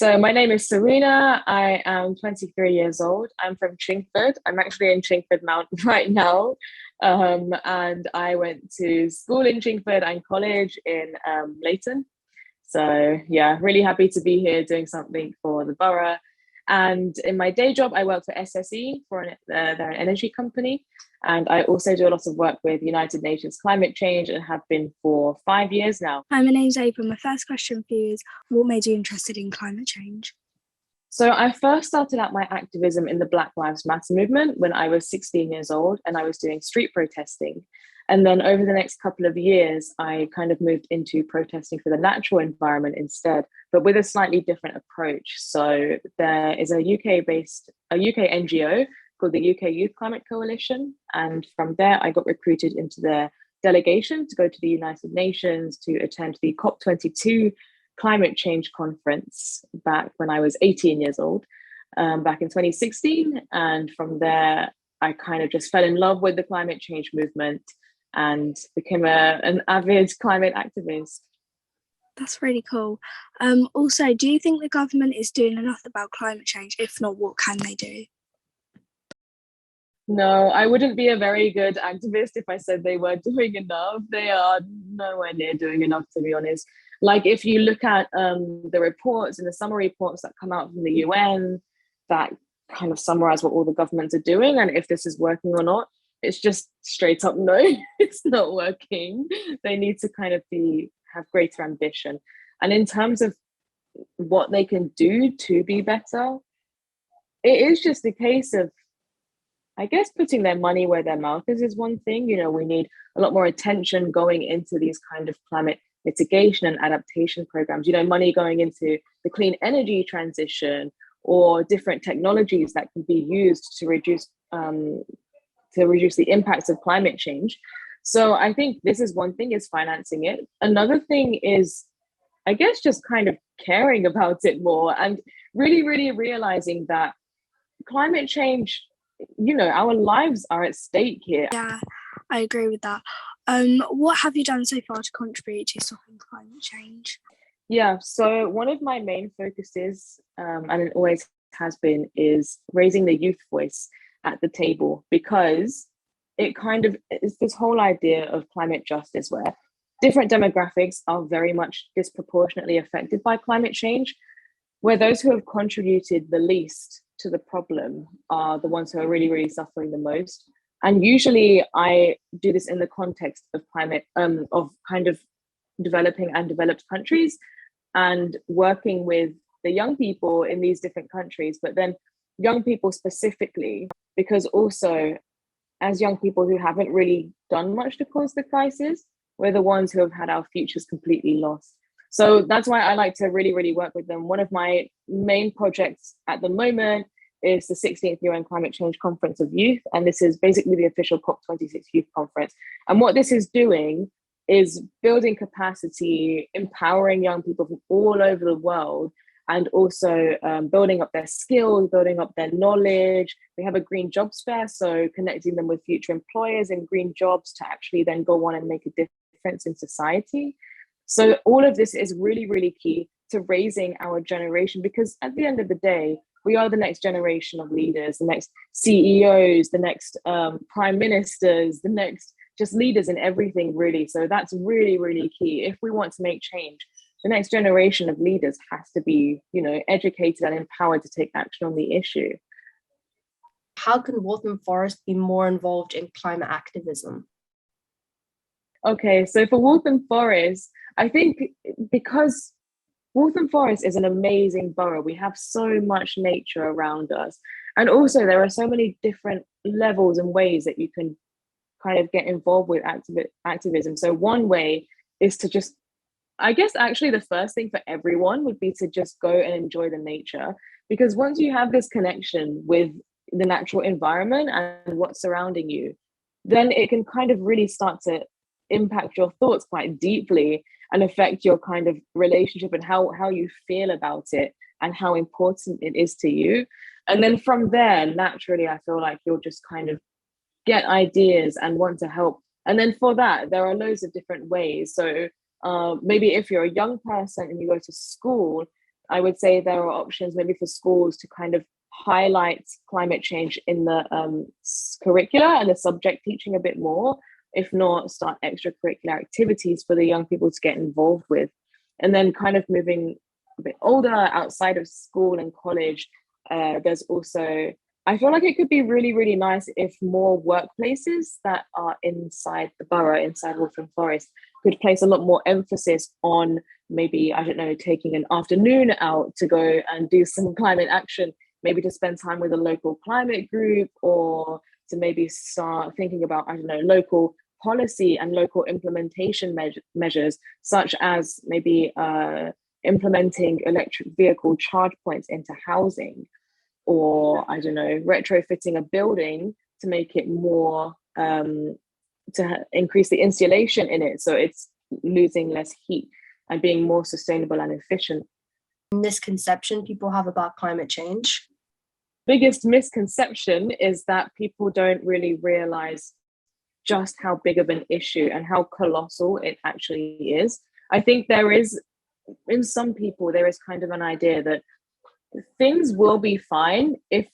So my name is Serena. I am 23 years old. I'm from Chingford. I'm actually in Chingford Mount right now. And I went to school in Chingford and college in Leighton. So yeah, really happy to be here doing something for the borough. And in my day job, I work for SSE they're an energy company. And I also do a lot of work with United Nations climate change and have been for 5 years now. Hi, my name's April. My first question for you is, what made you interested in climate change? So I first started out my activism in the Black Lives Matter movement when I was 16 years old and I was doing street protesting. And then over the next couple of years, I kind of moved into protesting for the natural environment instead, but with a slightly different approach. So there is a UK NGO called the UK Youth Climate Coalition. And from there, I got recruited into their delegation to go to the United Nations to attend the COP22 climate change conference back when I was 18 years old, back in 2016. And from there, I kind of just fell in love with the climate change movement and became an avid climate activist. That's really cool. Also, do you think the government is doing enough about climate change? If not, what can they do? No, I wouldn't be a very good activist if I said they were doing enough. They are nowhere near doing enough, to be honest. Like if you look at the reports and the summary reports that come out from the UN that kind of summarize what all the governments are doing and if this is working or not, it's just straight up no, it's not working. They need to kind of have greater ambition. And in terms of what they can do to be better, it is just a case of, I guess, putting their money where their mouth is one thing. You know, we need a lot more attention going into these kind of climate mitigation and adaptation programs, you know, money going into the clean energy transition or different technologies that can be used to reduce the impacts of climate change. So I think this is one thing, is financing it. Another thing is, I guess, just kind of caring about it more and really, really realizing that climate change, you know, our lives are at stake here. Yeah, I agree with that. What have you done so far to contribute to stopping climate change? Yeah, so one of my main focuses, and it always has been, is raising the youth voice at the table, because it kind of is this whole idea of climate justice where different demographics are very much disproportionately affected by climate change, where those who have contributed the least to the problem are the ones who are really, really suffering the most. And usually I do this in the context of climate, of kind of developing and developed countries and working with the young people in these different countries, but then young people specifically, because also as young people who haven't really done much to cause the crisis, we're the ones who have had our futures completely lost. So that's why I like to really, really work with them. One of my main projects at the moment is the 16th UN Climate Change Conference of Youth. And this is basically the official COP26 Youth Conference. And what this is doing is building capacity, empowering young people from all over the world, and also building up their skills, building up their knowledge. We have a green jobs fair, so connecting them with future employers in green jobs to actually then go on and make a difference in society. So all of this is really, really key to raising our generation, because at the end of the day, we are the next generation of leaders, the next CEOs, the next prime ministers, the next just leaders in everything, really. So that's really, really key. If we want to make change, the next generation of leaders has to be, you know, educated and empowered to take action on the issue. How can Waltham Forest be more involved in climate activism? Okay, so for Waltham Forest, I think because Waltham Forest is an amazing borough, we have so much nature around us. And also there are so many different levels and ways that you can kind of get involved with activism. So one way is to just, I guess actually the first thing for everyone would be to just go and enjoy the nature. Because once you have this connection with the natural environment and what's surrounding you, then it can kind of really start to impact your thoughts quite deeply and affect your kind of relationship and how you feel about it and how important it is to you. And then from there, naturally, I feel like you'll just kind of get ideas and want to help. And then for that, there are loads of different ways. So maybe if you're a young person and you go to school, I would say there are options maybe for schools to kind of highlight climate change in the curricula and the subject teaching a bit more. If not, start extracurricular activities for the young people to get involved with. And then kind of moving a bit older, outside of school and college, there's also, I feel like it could be really, really nice if more workplaces that are inside the borough, inside Waltham Forest, could place a lot more emphasis on maybe, I don't know, taking an afternoon out to go and do some climate action, maybe to spend time with a local climate group, or to maybe start thinking about, I don't know, local policy and local implementation measures, such as maybe implementing electric vehicle charge points into housing, or I don't know, retrofitting a building to make it more, to increase the insulation in it so it's losing less heat and being more sustainable and efficient. Misconception people have about climate change? Biggest misconception is that people don't really realize just how big of an issue and how colossal it actually is. I think there is, in some people, there is kind of an idea that things will be fine if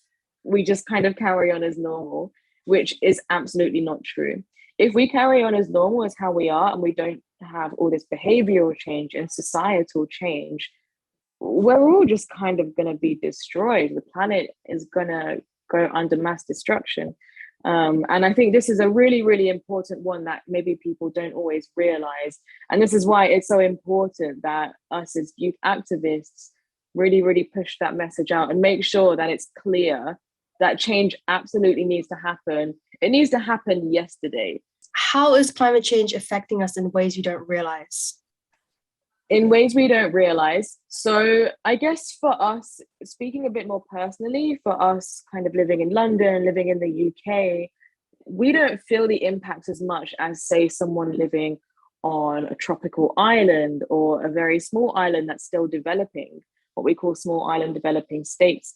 we just kind of carry on as normal, which is absolutely not true. If we carry on as normal as how we are, and we don't have all this behavioral change and societal change, we're all just kind of going to be destroyed. The planet is going to go under mass destruction. And I think this is a really, really important one that maybe people don't always realize. And this is why it's so important that us as youth activists really, really push that message out and make sure that it's clear that change absolutely needs to happen. It needs to happen yesterday. How is climate change affecting us in ways you don't realize? In ways we don't realize. So I guess for us, speaking a bit more personally, for us kind of living in London, living in the UK, we don't feel the impact as much as, say, someone living on a tropical island or a very small island that's still developing, what we call small island developing states.